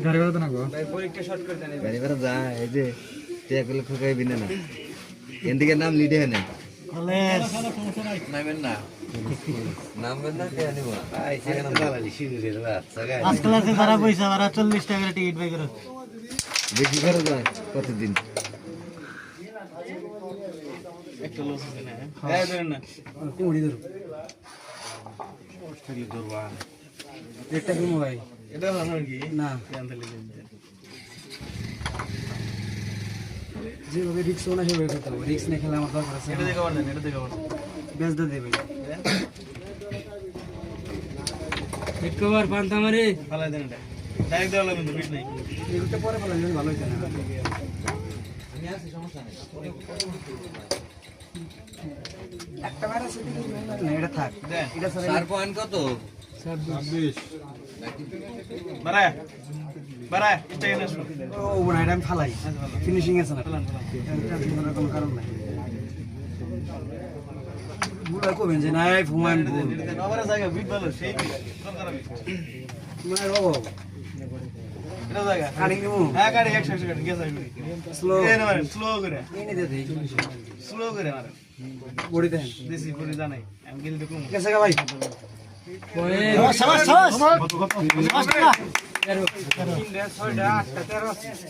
গাড়ি ভাড়া তো না গো ভাই পরীক্ষা শর্ট করে দেন গাড়ি ভাড়া যা এই যে টেকগুলো খোকাই বিনে না এদিকে নাম লিডে হয় না নামেন না নামবেন না কে আনিব আই সেখানে দালালি শিবিরের বাচ্চা গাই আজকাল আছে যারা পয়সা ভাড়া 40 টাকা টিকিট বাই করে বেশি খরচ যায় প্রতিদিন একটা লস আছে না হ্যাঁ ধরেন না কুড়ি ধরো থাকলে ধরবা একটা কি মোবাইল এটা ভালো কি না জানতে লেগে যেভাবে রিক্স না সেভাবে করতে হবে রিক্স না খেলে আমার দরকার আছে এটা দেখে বলেন এটা দেখে বলেন বেচ দিয়ে দেবে একবার পান্তা মারে ফালাই দেন এটা ডাইরেক্ট দেওয়া লাগবে বিট নাই এগুলো পরে ফেলা যদি ভালো হইতো না একটা বার আছে না এটা থাক দেন এটা স্যার 4 পয়েন্ট কত 26 বাড়ায় বাড়ায় এটা কেন আসলো ও বড় এটা আমি ফালাই ফিনিশিং আছে না এটা কোনো কারণ নাই বুড়া কবেন যে নাই ফুমান ভুল নবরে জায়গা বিট ভালো সেই কোন কারণে মানে বাবা এটা জায়গা কাটিং দিমু হ্যাঁ গাড়ি 100 গাড়ি গেছে স্লো এই না মারেন স্লো করে এনে দে দেই স্লো করে মারেন বডি দেন দেশি পুরি জানাই আমি গেলে দেখুন কেসে গা ভাই শাবাশ শাবাশ কত কত 10 টাকা 3 6 8 13